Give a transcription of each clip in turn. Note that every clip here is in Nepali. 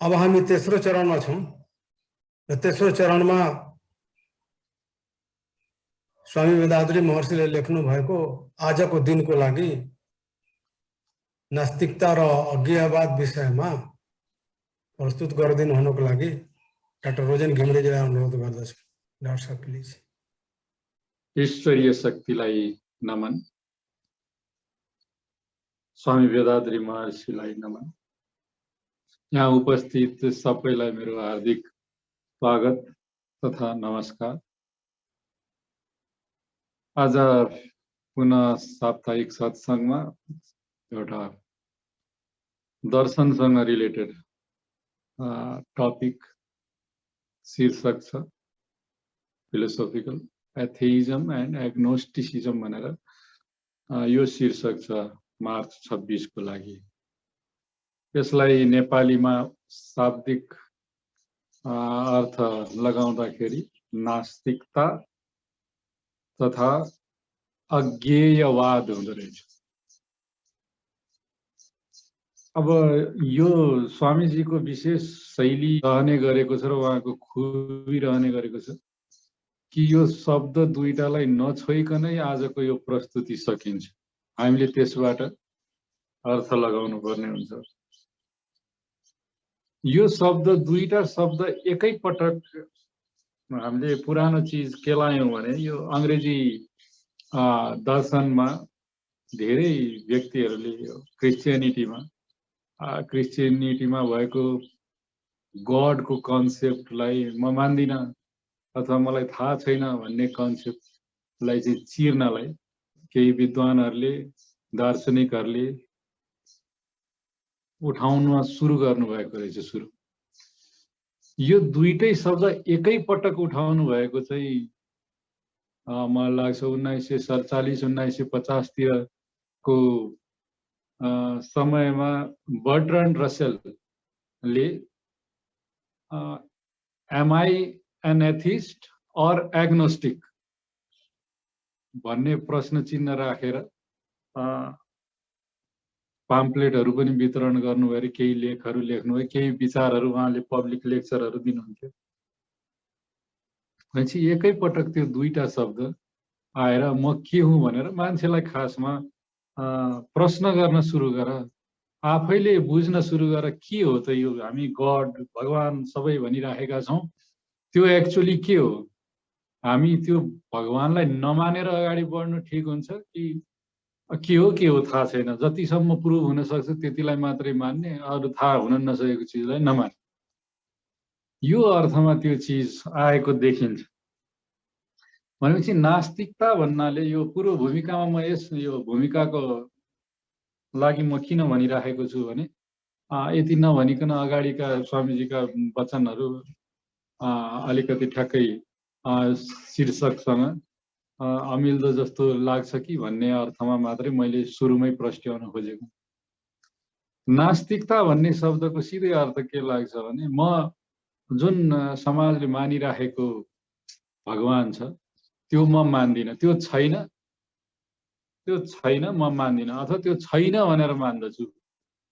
अब हामी तेस्रो चरणमा छौं र तेस्रो चरणमा स्वामी वेदाद्री महर्षिले लेख्नु भएको आजको दिनको लागि नास्तिकता र अज्ञेयवाद विषयमा प्रस्तुत गरिदिनु हुनको लागि डाक्टर रोजन घिमिरेजीलाई अनुरोध गर्दछु। डाक्टर साहब प्लिज। ईश्वरीय शक्तिलाई नमन, स्वामी वेदाद्री महर्षिलाई नमन। यहाँ उपस्थित सबैलाई मेरो हार्दिक स्वागत तथा नमस्कार। आज पुनः साप्ताहिक सत्संगमा एउटा दर्शनसँग रिलेटेड टपिक शीर्षक छ फिलोसोफिकल एथेइज्म एन्ड एग्नोस्टिसिज्म भनेर यो शीर्षक छ मार्च 26 को लागि। यसलाई नेपालीमा शाब्दिक अर्थ लगाउँदाखेरि नास्तिकता तथा अज्ञेयवाद हुँदो रहेछ। अब यो स्वामीजीको विशेष शैली रहने गरेको छ र उहाँको खुबी रहने गरेको छ कि यो शब्द दुईटालाई नछोइकनै आजको यो प्रस्तुति सकिन्छ। हामीले त्यसबाट अर्थ लगाउनु पर्ने हुन्छ। यो शब्द दुईटा शब्द एकै पटक हामीले पुरानो चीज केलायौं भने यो अंग्रेजी दर्शनमा धेरै व्यक्तिहरूले यो क्रिश्चियनिटीमा भएको गडको कन्सेप्टलाई म मान्दिन अथवा मलाई थाहा छैन भन्ने कन्सेप्टलाई चाहिँ चिर्नलाई केही विद्वानहरूले दार्शनिकहरूले उठाउन सुरु गर्नुभएको रहेछ। सुरु यो दुईटै शब्द एकै पटक उठाउनु भएको चाहिँ मलाई लाग्छ 1947-1950 तिरको समयमा बर्ट्रान्ड रसेलले am I an atheist or agnostic भन्ने प्रश्न चिन्ह राखेर पाम्पलेटहरू पनि वितरण गर्नुभयो। केही लेखहरू लेख्नुभयो, केही विचारहरू उहाँले पब्लिक लेक्चरहरू दिनुहुन्थ्यो। भनेपछि एकै पटक त्यो दुईटा शब्द आएर म के हुँ भनेर मान्छेलाई खासमा प्रश्न गर्न सुरु गर, आफैले बुझ्न सुरु गर के हो त यो हामी गड भगवान सबै भनिराखेका छौं, त्यो एक्चुअली के हो? हामी त्यो भगवानलाई नमानेर अगाडि बढ्नु ठिक हुन्छ कि के हो थाहा छैन। जतिसम्म प्रुभ हुन सक्छ त्यतिलाई मात्रै मान्ने, अरु थाहा हुन नसकेको चिजलाई नमान्ने। यो अर्थमा त्यो चिज आएको देखिन्छ। भनेपछि नास्तिकता भन्नाले यो पूर्व भूमिकामा म यो भूमिकाको लागि म किन भनिराखेको छु भने यति नभनिकन अगाडिका स्वामीजीका वचनहरू अलिकति ठ्याक्कै शीर्षकसँग अमिल्दो जस्तो लाग्छ कि भन्ने अर्थमा मात्रै मैले सुरुमै प्रस्ट्याउन खोजेको। नास्तिकता भन्ने शब्दको सिधै अर्थ के लाग्छ भने म जुन समाजले मानिराखेको भगवान छ त्यो म मान्दिन, त्यो छैन म मान्दिन, अथवा त्यो छैन भनेर मान्दछु,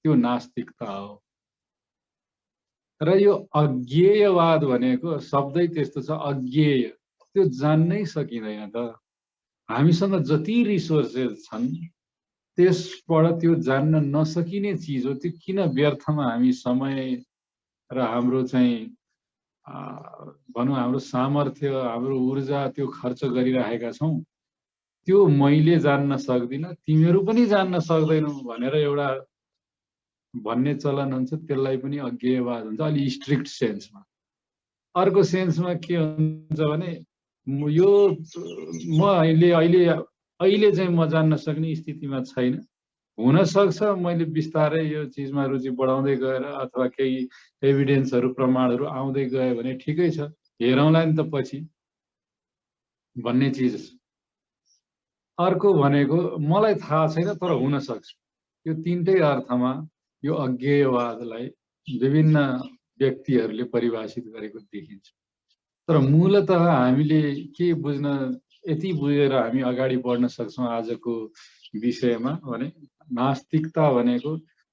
त्यो नास्तिकता हो। र यो अज्ञेयवाद भनेको शब्दै त्यस्तो छ, अज्ञेय, त्यो जान्नै सकिँदैन त। हामीसँग जति रिसोर्सेस छन् त्यसबाट त्यो जान्न नसकिने चिज हो। त्यो किन व्यर्थमा हामी समय र हाम्रो चाहिँ भनौँ हाम्रो सामर्थ्य, हाम्रो ऊर्जा त्यो खर्च गरिरहेका छौं? त्यो मैले जान्न सक्दिन, तिमीहरू पनि जान्न सक्दैनौ भनेर एउटा भन्ने चलन हुन्छ। त्यसलाई पनि अज्ञेयवाद हुन्छ, अलि स्ट्रिक्ट सेन्समा। अर्को सेन्समा के हुन्छ भने यो म अहिले चाहिँ म जान्न सक्ने स्थितिमा छैन, हुन सक्छ मैले बिस्तारै यो चिजमा रुचि बढाउँदै गएर अथवा केही एभिडेन्सहरू प्रमाणहरू आउँदै गयो भने ठिकै छ, हेरौँला नि त पछि भन्ने चिज। अर्को भनेको मलाई थाहा छैन तर हुन सक्छ। यो तीनटै अर्थमा यो अज्ञेयवादलाई विभिन्न व्यक्तिहरूले परिभाषित गरेको देखिन्छ। तर मूलतः हामीले के बुझ्न, यति बुझेर हामी अगाडि बढ्न सक्छौं आजको विषयमा भने नास्तिकता भनेको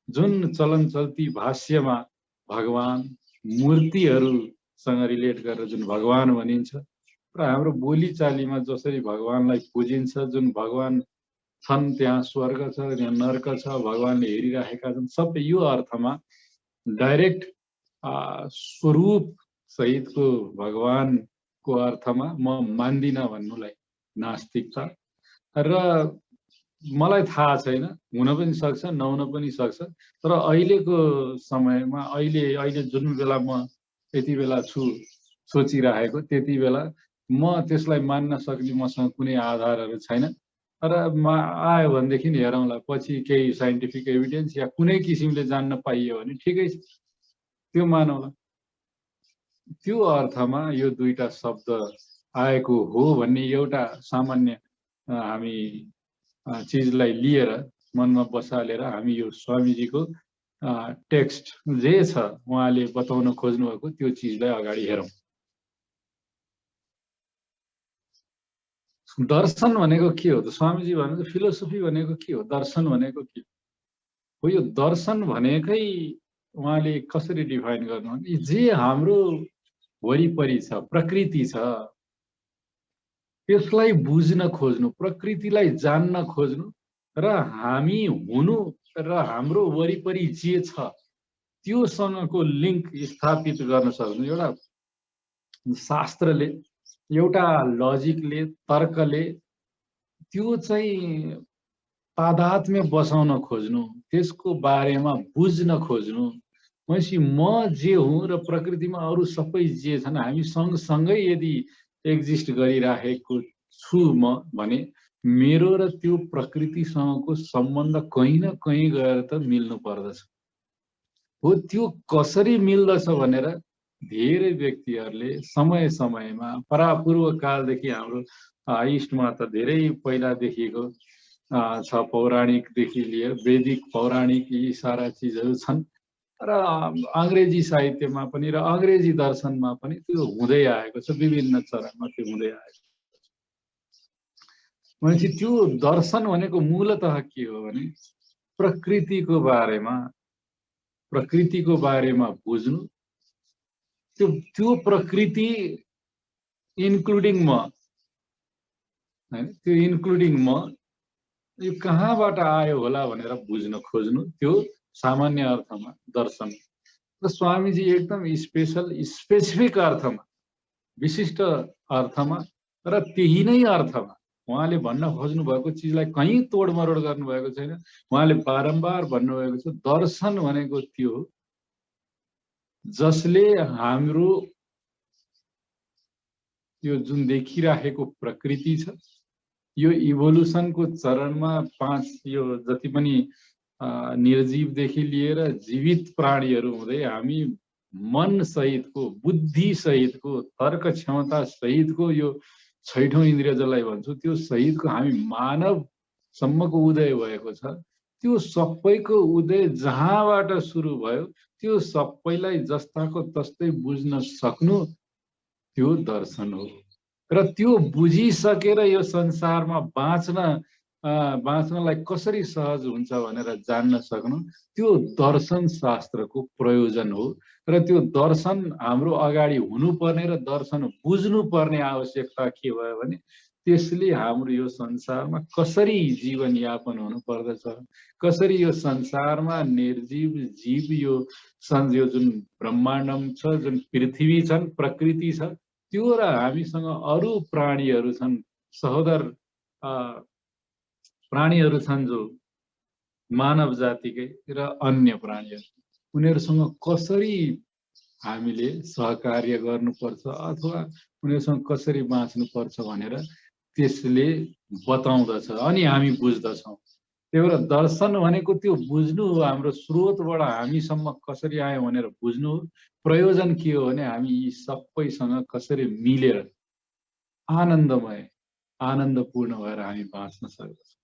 जुन चलन चल्ती भाष्यमा भगवान मूर्तिहरूसँग रिलेट गरेर जुन भगवान भनिन्छ र हाम्रो बोलीचालीमा जसरी भगवानलाई पूजिन्छ, जुन भगवान छन् त्यहाँ स्वर्ग छ, त्यहाँ नर्क छ, भगवानले हेरिराखेका छन्, सबै यो अर्थमा डाइरेक्ट स्वरूप सहितको भगवानको अर्थमा म मान्दिनँ भन्नुलाई नास्तिकता। र मलाई थाहा छैन, हुन पनि सक्छ नहुन पनि सक्छ, तर अहिलेको समयमा अहिले जुन बेला म यति बेला छु सोचिरहेको, त्यति बेला म त्यसलाई मान्न सक्ने मसँग कुनै आधारहरू छैन। तर आयो भनेदेखि हेरौँला, पछि केही साइन्टिफिक एभिडेन्स या कुनै किसिमले जान्न पाइयो भने ठिकै छ, त्यो मानौला। त्यो अर्थमा यो दुईटा शब्द आएको हो भन्ने एउटा सामान्य हामी चिजलाई लिएर मनमा बसालेर हामी यो स्वामीजीको टेक्स्ट जे छ उहाँले बताउन खोज्नु भएको त्यो चिजलाई अगाडि हेरौँ। दर्शन भनेको के हो त? स्वामीजी भन्नुहुन्छ फिलोसफी भनेको के हो, दर्शन भनेको के हो? यो दर्शन भनेकै उहाँले कसरी डिफाइन गर्नु भने जे हाम्रो वरिपरि छ, प्रकृति छ, त्यसलाई बुझ्न खोज्नु, प्रकृतिलाई जान्न खोज्नु र हामी हुनु र हाम्रो वरिपरि जे छ त्योसँगको लिङ्क स्थापित गर्न सक्नु। एउटा शास्त्रले, एउटा लजिकले, तर्कले त्यो चाहिँ तादात्म्य बसाउन खोज्नु, त्यसको बारेमा बुझ्न खोज्नु। भनेपछि म जे हुँ र प्रकृतिमा अरू सबै जे छन् हामी सँगसँगै यदि एक्जिस्ट गरिराखेको छु म भने मेरो र त्यो प्रकृतिसँगको सम्बन्ध कहीँ न कहीँ गएर त मिल्नु पर्दछ। हो त्यो कसरी मिल्दछ भनेर धेरै व्यक्तिहरूले समय समयमा परापूर्व कालदेखि हाम्रो इस्टमा त धेरै पहिलादेखिको छ, पौराणिकदेखि लिएर वैदिक पौराणिक यी सारा चिजहरू छन् र अङ्ग्रेजी साहित्यमा पनि र अङ्ग्रेजी दर्शनमा पनि त्यो हुँदै आएको छ, विभिन्न चरणमा त्यो हुँदै आएको छ। भनेपछि त्यो दर्शन भनेको मूलतः के हो भने प्रकृतिको बारेमा बुझ्नु, त्यो प्रकृति इन्क्लुडिङ म, हैन, त्यो इन्क्लुडिङ म यो कहाँबाट आयो होला भनेर बुझ्न खोज्नु, त्यो सामान्य अर्थमा दर्शन। र स्वामीजी एकदम स्पेसिफिक अर्थमा, विशिष्ट अर्थमा र त्यही नै अर्थमा उहाँले भन्न खोज्नु भएको चिजलाई कहीँ तोडमरोड गर्नुभएको छैन। उहाँले बारम्बार भन्नुभएको छ दर्शन भनेको त्यो जसले हाम्रो यो जुन देखिराखेको प्रकृति छ, यो इभोल्युसनको चरणमा 5 यो जति पनि निर्जीवदेखि लिएर जीवित प्राणीहरू हुँदै हामी मन सहितको, बुद्धि सहितको, तर्क क्षमता सहितको यो 6औं इन्द्रिय जसलाई भन्छौँ त्यो सहितको हामी मानवसम्मको उदय भएको छ। त्यो सबैको उदय जहाँबाट सुरु भयो त्यो सबैलाई जस्ताको तस्तै बुझ्न सक्नु त्यो दर्शन हो। र त्यो बुझिसकेर यो संसारमा बाँच्नलाई कसरी सहज हुन्छ भनेर जान्न सक्नु त्यो दर्शन शास्त्रको प्रयोजन हो। र त्यो दर्शन हाम्रो अगाडि हुनुपर्ने र दर्शन बुझ्नुपर्ने आवश्यकता के भयो भने त्यसले हाम्रो यो संसारमा कसरी जीवन यापन हुनु पर्दछ, कसरी यो संसारमा निर्जीव जीव यो जुन ब्रह्माण्डम छ, जुन पृथ्वी छन्, प्रकृति छ, त्यो र हामीसँग अरू प्राणीहरू छन्, सहोदर प्राणीहरू छन् जो मानव जातिकै र अन्य प्राणीहरू, उनीहरूसँग कसरी हामीले सहकार्य गर्नुपर्छ अथवा उनीहरूसँग कसरी बाँच्नुपर्छ भनेर त्यसले बताउँदछ अनि हामी बुझ्दछौँ। त्यही भएर दर्शन भनेको त्यो बुझ्नु हो, हाम्रो स्रोतबाट हामीसम्म कसरी आयो भनेर बुझ्नु हो। प्रयोजन के हो भने हामी यी सबैसँग कसरी मिलेर आनन्दमय, आनन्दपूर्ण भएर हामी बाँच्न सक्दछौँ।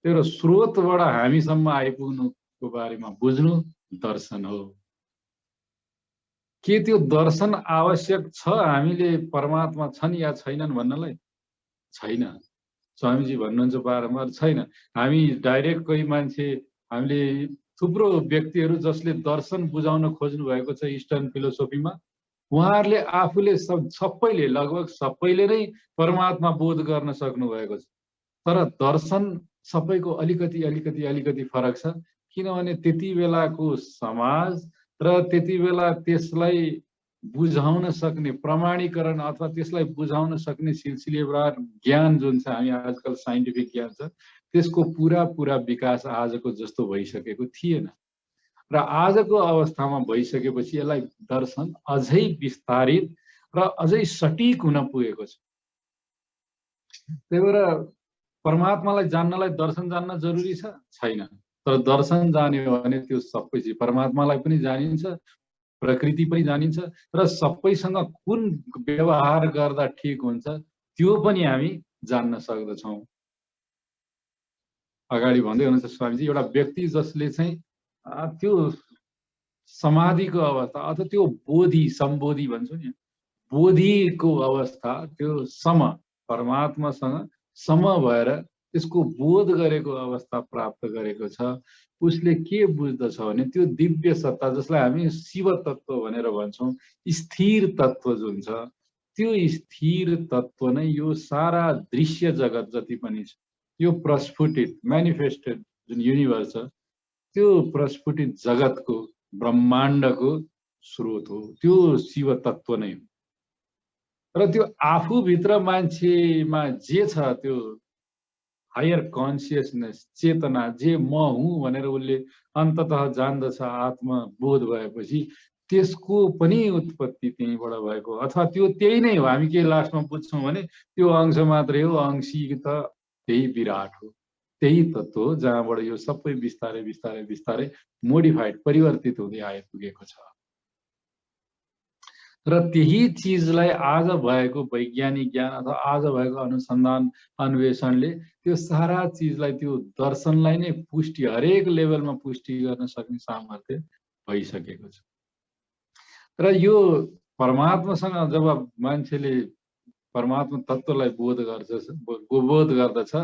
त्यही भएर स्रोतबाट हामीसम्म आइपुग्नुको बारेमा बुझ्नु दर्शन हो। के त्यो दर्शन आवश्यक छ हामीले परमात्मा छन् या छैनन् भन्नलाई? छैन। स्वामीजी भन्नुहुन्छ बारम्बार छैन। हामी डाइरेक्ट कोही मान्छे हामीले थुप्रो व्यक्तिहरू जसले दर्शन बुझाउन खोज्नु भएको छ इस्टर्न फिलोसोफीमा, उहाँहरूले आफूले सबैले लगभग सबैले नै परमात्मा बोध गर्न सक्नु भएको छ। तर दर्शन सबैको अलिकति अलिकति अलिकति फरक छ, किनभने त्यति बेलाको समाज र त्यति बेला त्यसलाई बुझाउन सक्ने प्रमाणीकरण अथवा त्यसलाई बुझाउन सक्ने सिलसिलेवार ज्ञान जुन छ, हामी आजकल साइन्टिफिक ज्ञान छ, त्यसको पुरा विकास आजको जस्तो भइसकेको थिएन। र आजको अवस्थामा भइसकेपछि यसलाई दर्शन अझै विस्तारित र अझै सटिक हुन पुगेको छ। त्यही भएर परमात्मालाई जान्नलाई दर्शन जान्न जरुरी छ छैन, तर दर्शन जान्यो भने त्यो सबै चिज, परमात्मालाई पनि जानिन्छ, प्रकृति पनि जानिन्छ, र सबैसँग कुन व्यवहार गर्दा ठिक हुन्छ त्यो पनि हामी जान्न सक्दछौँ। अगाडि भन्दै हुनुहुन्छ स्वामीजी, एउटा व्यक्ति जसले चाहिँ त्यो समाधिको अवस्था अथवा त्यो बोधि सम्बोधि भन्छौँ नि, बोधिको अवस्था, त्यो सम परमात्मासँग सम भएर त्यसको बोध गरेको अवस्था प्राप्त गरेको छ, उसले के बुझ्दछ भने त्यो दिव्य सत्ता जसलाई हामी शिव तत्व भनेर भन्छौँ, स्थिर तत्व जुन छ, त्यो स्थिर तत्व नै यो सारा दृश्य जगत जति पनि छ, यो प्रस्फुटित म्यानिफेस्टेड जुन युनिभर्स छ, त्यो प्रस्फुटित जगतको ब्रह्माण्डको स्रोत हो, त्यो शिव तत्व नै हो। र त्यो आफूभित्र मान्छेमा जे छ, त्यो हायर कन्सियसनेस, चेतना, जे म हुँ भनेर उसले अन्ततः जान्दछ आत्मा बोध भएपछि, त्यसको पनि उत्पत्ति त्यहीँबाट भएको, अथवा त्यो त्यही नै हो। हामी के लास्टमा बुझ्छौँ भने त्यो अंश मात्रै हो, अंशी त त्यही विराट हो, त्यही तत्व हो जहाँबाट यो सबै बिस्तारै बिस्तारै बिस्तारै मोडिफाइड परिवर्तित हुँदै आइपुगेको छ। र त्यही चिजलाई आज भएको वैज्ञानिक ज्ञान अथवा आज भएको अनुसन्धान अन्वेषणले त्यो सारा चिजलाई, त्यो दर्शनलाई नै पुष्टि, हरेक लेभलमा पुष्टि गर्न सक्ने सामर्थ्य भइसकेको छ। र यो परमात्मासँग जब मान्छेले परमात्मा तत्त्वलाई बोध गर्दछ,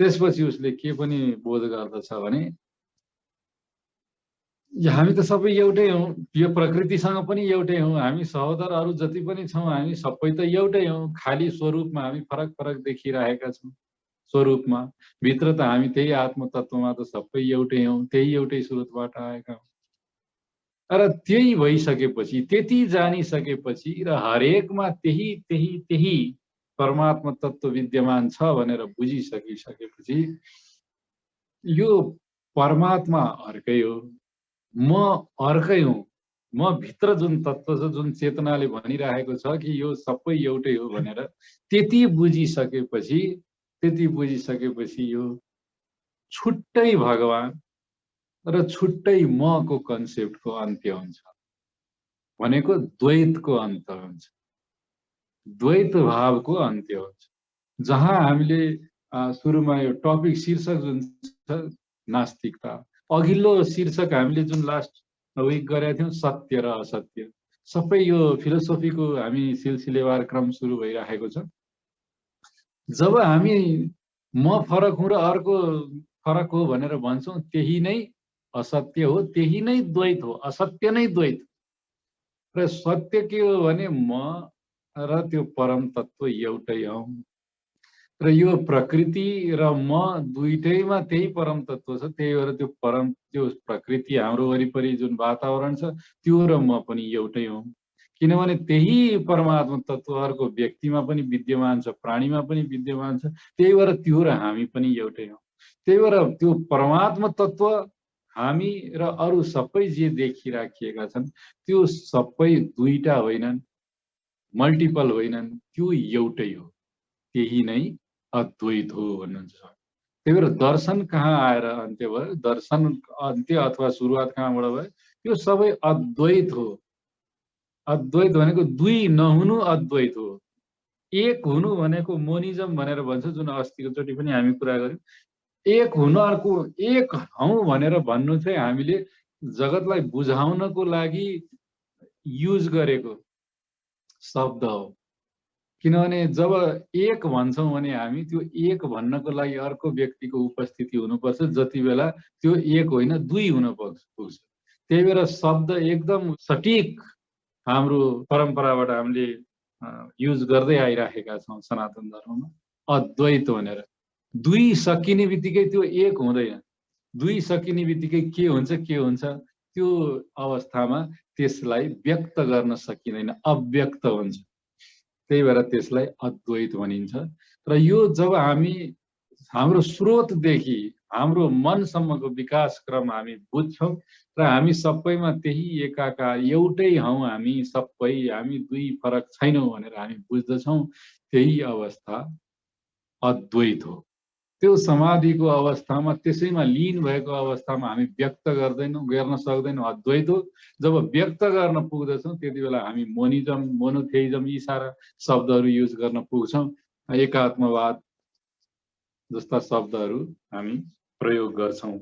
त्यसपछि उसले के पनि बोध गर्दछ भने हामी त सबै एउटै हौँ, यो प्रकृतिसँग पनि एउटै हौँ, हामी सहोदरहरू जति पनि छौँ, हामी सबै त एउटै हौँ, खाली स्वरूपमा हामी फरक फरक देखिरहेका छौँ। स्वरूपमा भित्र त हामी त्यही आत्मतत्वमा त सबै एउटै हौँ, त्यही एउटै स्रोतबाट आएका हौँ। र त्यही भइसकेपछि, त्यति जानिसकेपछि र हरेकमा त्यही त्यही त्यही परमात्मा तत्व विद्यमान छ भनेर बुझिसकिसकेपछि यो परमात्मा अर्कै हो, म अर्कै हुँ, म भित्र जुन तत्व छ, जुन चेतनाले भनिरहेको छ कि यो सबै एउटै हो भनेर त्यति बुझिसकेपछि यो छुट्टै भगवान र छुट्टै मको कन्सेप्टको अन्त्य हुन्छ, भनेको द्वैतको अन्त हुन्छ, द्वैत भावको अन्त्य हुन्छ। जहाँ हामीले सुरुमा यो टपिक शीर्षक जुन छ नास्तिकता, अघिल्लो शीर्षक हामीले जुन लास्ट विक गरेका थियौँ सत्य र असत्य, सबै यो फिलोसोफीको हामी सिलसिलेवार क्रम सुरु भइरहेको छ। जब हामी म फरक हुँ र अर्को फरक हो भनेर भन्छौँ, त्यही नै असत्य हो, त्यही नै द्वैत हो, असत्य नै द्वैत। र सत्य के हो भने म र त्यो परम तत्व एउटै हौ, र यो प्रकृति र म दुईटैमा त्यही परम तत्व छ। त्यही भएर त्यो प्रकृति, हाम्रो वरिपरि जुन वातावरण छ, त्यो र म पनि एउटै हौ, किनभने त्यही परमात्मा तत्व अर्को व्यक्तिमा पनि विद्यमान छ, प्राणीमा पनि विद्यमान छ। त्यही भएर त्यो र हामी पनि एउटै हौ। त्यही भएर त्यो परमात्मा तत्व हामी र अरू सबै जे देखिराखिएका छन्, त्यो सबै दुईटा होइनन्, मल्टिपल होइनन्, त्यो एउटै हो, त्यही नै अद्वैत हो भन्नुहुन्छ। त्यही भएर दर्शन कहाँ आएर अन्त्य भयो, दर्शन अन्त्य अथवा सुरुवात कहाँबाट भयो, यो सबै अद्वैत हो। अद्वैत भनेको दुई नहुनु अद्वैत हो, एक हुनु भनेको मोनिजम भनेर भन्छ, जुन अस्तिको चोटि पनि हामी कुरा गर्यौँ। एक हुनु, अर्को एक हौँ भनेर भन्नु चाहिँ हामीले जगतलाई बुझाउनको लागि युज गरेको शब्द हो। किनभने जब एक भन्छौँ भने हामी त्यो एक भन्नको लागि अर्को व्यक्तिको उपस्थिति हुनुपर्छ, जति बेला त्यो एक होइन दुई हुन पुग्छ। त्यही भएर शब्द एकदम सटिक हाम्रो परम्पराबाट हामीले युज गर्दै आइराखेका छौँ सनातन धर्ममा, अद्वैत भनेर। दुई सकिने बित्तिकै त्यो एक हुँदैन, दुई सकिने बित्तिकै के हुन्छ त्यो अवस्थामा त्यसलाई व्यक्त गर्न सकिँदैन, अव्यक्त हुन्छ। त्यही भएर त्यसलाई अद्वैत भनिन्छ। र यो जब हामी हाम्रो स्रोतदेखि हाम्रो मनसम्मको विकास क्रम हामी बुझ्छौँ र हामी सबैमा त्यही एकाकार एउटै हौँ, हामी सबै, हामी दुई फरक छैनौँ भनेर हामी बुझ्दछौँ, त्यही अवस्था अद्वैत हो। त्यो समाधिको अवस्थामा, त्यसैमा लीन भएको अवस्थामा हामी व्यक्त गर्न सक्दैनौँ, अद्वैत हो। जब व्यक्त गर्न पुग्दछौँ त्यति बेला हामी मोनिजम, मोनोथेइजम यी सारा शब्दहरू युज गर्न पुग्छौँ। एकात्मवाद जस्ता शब्दहरू हामी प्रयोग गर्छौँ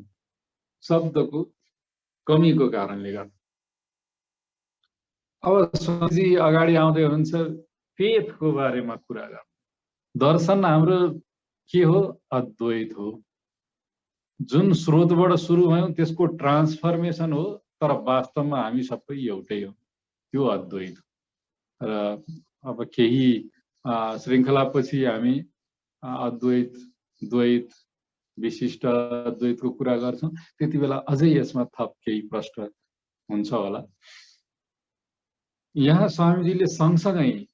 शब्दको कमीको कारणले गर्दा। अब स्वामीजी अगाडि आउँदै हुनुहुन्छ फेथको बारेमा कुरा गर्नु। दर्शन हाम्रो के हो? अद्वैत हो। जुन स्रोतबाट सुरु भयौँ त्यसको ट्रान्सफर्मेसन हो, तर वास्तवमा हामी सबै एउटै हो, त्यो अद्वैत हो। र अब केही श्रृङ्खलापछि हामी अद्वैत, द्वैत, विशिष्ट अद्वैतको कुरा गर्छौँ। त्यति बेला अझै यसमा थप केही प्रश्न हुन्छ होला। यहाँ स्वामीजीले सँगसँगै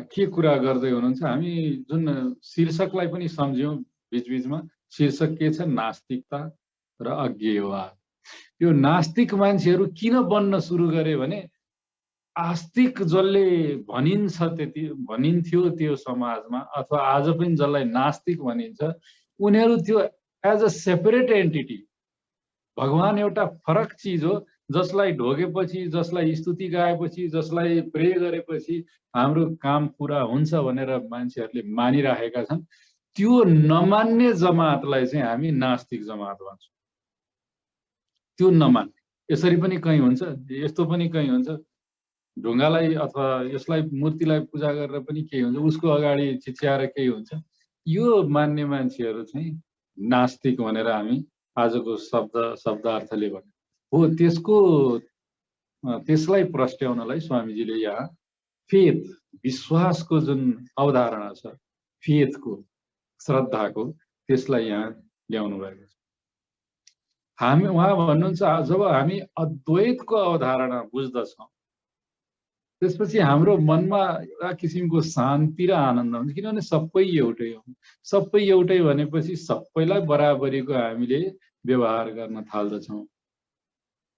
के कुरा गर्दै हुनुहुन्छ, हामी जुन शीर्षकलाई पनि सम्झ्यौँ बीचबीचमा। शीर्षक के छ? नास्तिकता र अज्ञेयवाद। यो नास्तिक मान्छेहरू किन बन्न सुरु गरे भने आस्तिक जसले भनिन्थ्यो त्यो समाजमा, अथवा आज पनि जसलाई नास्तिक भनिन्छ, उनीहरू त्यो एज अ सेपरेट एन्टिटी, भगवान एउटा फरक चिज हो, जसलाई ढोगेपछि, जसलाई स्तुति गाएपछि, जसलाई प्रे गरेपछि हाम्रो काम पुरा हुन्छ भनेर मान्छेहरूले मानिराखेका छन्। त्यो नमान्ने जमातलाई चाहिँ हामी नास्तिक जमात भन्छौँ। त्यो नमान्ने, यसरी पनि कहीँ हुन्छ, यस्तो पनि कहीँ हुन्छ, ढुङ्गालाई अथवा यसलाई मूर्तिलाई पूजा गरेर पनि केही हुन्छ, उसको अगाडि चिच्याएर केही हुन्छ, यो मान्ने मान्छेहरू चाहिँ नास्तिक भनेर हामी आजको शब्दार्थले भन्यो हो। त्यसलाई प्रस्ट्याउनलाई स्वामीजीले यहाँ फेथ, विश्वासको जुन अवधारणा छ, फेथको, श्रद्धाको, त्यसलाई यहाँ ल्याउनु भएको छ। उहाँ भन्नुहुन्छ जब हामी अद्वैतको अवधारणा बुझ्दछौँ त्यसपछि हाम्रो मनमा एउटा किसिमको शान्ति र आनन्द हुन्छ, किनभने सबै एउटै हो। सबै एउटै भनेपछि सबैलाई बराबरीको हामीले व्यवहार गर्न थाल्दछौँ।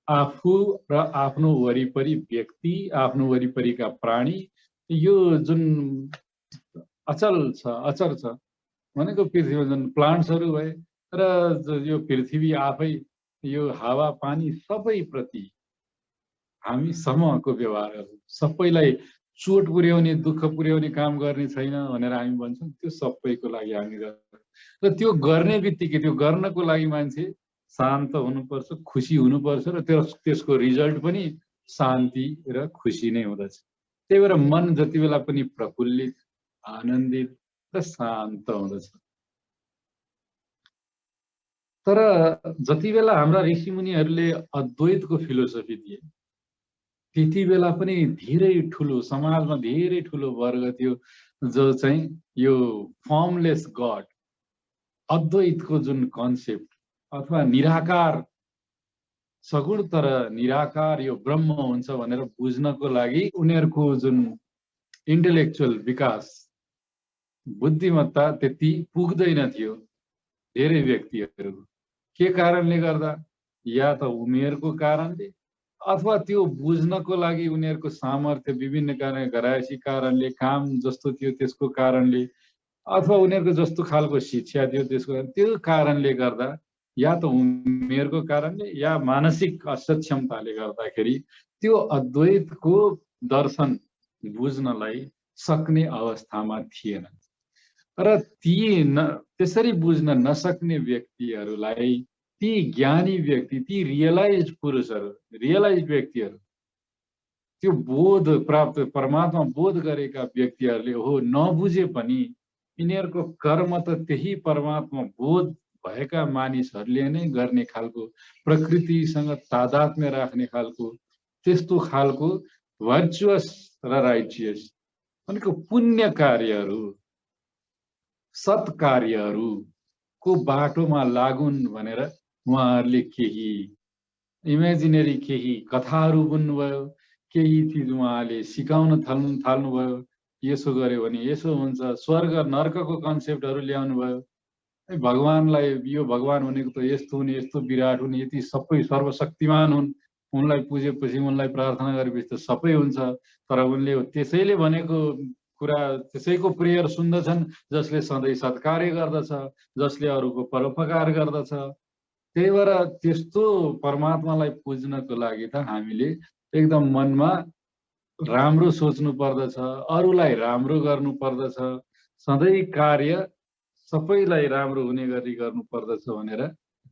आफू र आफ्नो वरिपरि व्यक्ति, आफ्नो वरिपरिका प्राणी, यो जुन अचर छ भनेको पृथ्वीमा जुन प्लान्ट्सहरू भए र यो पृथ्वी आफै, यो हावा पानी सबैप्रति हामी समूहको व्यवहार गर्छौँ। सबैलाई चोट पुर्याउने, दुःख पुर्याउने काम गर्ने छैन भनेर हामी भन्छौँ। त्यो सबैको लागि हामी गर्छौँ। र त्यो गर्ने बित्तिकै, त्यो गर्नको लागि मान्छे शान्त हुनुपर्छ, खुसी हुनुपर्छ, र त्यसको रिजल्ट पनि शान्ति र खुसी नै हुँदछ। त्यही भएर मन जति बेला पनि प्रफुल्लित, आनन्दित र शान्त हुँदछ। तर जति बेला हाम्रा ऋषिमुनिहरूले अद्वैतको फिलोसफी दिए, त्यति बेला पनि धेरै ठुलो, समाजमा धेरै ठुलो वर्ग थियो जो चाहिँ यो फर्मलेस गड, अद्वैतको जुन कन्सेप्ट अथवा निराकार, सगुण तर निराकार यो ब्रह्म हुन्छ भनेर बुझ्नको लागि उनीहरूको जुन इन्टेलेक्चुअल विकास, बुद्धिमत्ता त्यति पुग्दैन थियो धेरै व्यक्तिहरूको। के कारणले गर्दा? या त उमेरको कारणले, अथवा त्यो बुझ्नको लागि उनीहरूको सामर्थ्य विभिन्न कारण, घरायसी कारणले, काम जस्तो थियो त्यसको कारणले, अथवा उनीहरूको जस्तो खालको शिक्षा थियो त्यसको, त्यो कारणले गर्दा, या त उमेरको कारणले या मानसिक असक्षमताले गर्दाखेरि त्यो अद्वैतको दर्शन बुझ्नलाई सक्ने अवस्थामा थिएन। र त्यसरी बुझ्न नसक्ने व्यक्तिहरूलाई, ती ज्ञानी व्यक्ति, ती रियलाइज पुरुषहरू, रियलाइज व्यक्तिहरू त्यो बोध प्राप्त परमात्मा बोध गरेका व्यक्तिहरूले हो नबुझे पनि यिनीहरूको कर्म त त्यही परमात्मा बोध भएका मानिसहरूले नै गर्ने खालको प्रकृतिसँग तादात्म्य राख्ने खालको त्यस्तो खालको भर्चुअस र राइचियस भनेको पुण्य कार्यहरू सत्कार्यहरूको बाटोमा लागुन् भनेर उहाँहरूले केही इमेजिनेरी केही कथाहरू बुन्नुभयो, केही चिज उहाँले सिकाउन थाल्नुभयो। यसो गर्यो भने यसो हुन्छ, स्वर्ग नर्कको कन्सेप्टहरू ल्याउनु भयो। भगवानलाई यो भगवान भनेको त यस्तो हुने, यस्तो विराट हुने, यति सबै सर्वशक्तिमान हुन्, उनलाई पुजेपछि उनलाई प्रार्थना गरेपछि त सबै हुन्छ। तर उनले त्यसैले भनेको कुरा त्यसैको प्रेयर सुन्दछन् जसले सधैँ सत्कार्य गर्दछ, जसले अरूको परोपकार गर्दछ। त्यही भएर त्यस्तो परमात्मालाई पुज्नको लागि त हामीले एकदम मनमा राम्रो सोच्नु पर्दछ, अरूलाई राम्रो गर्नु पर्दछ, सधैँ कार्य सबैलाई राम्रो हुने गरी गर्नु पर्दछ भनेर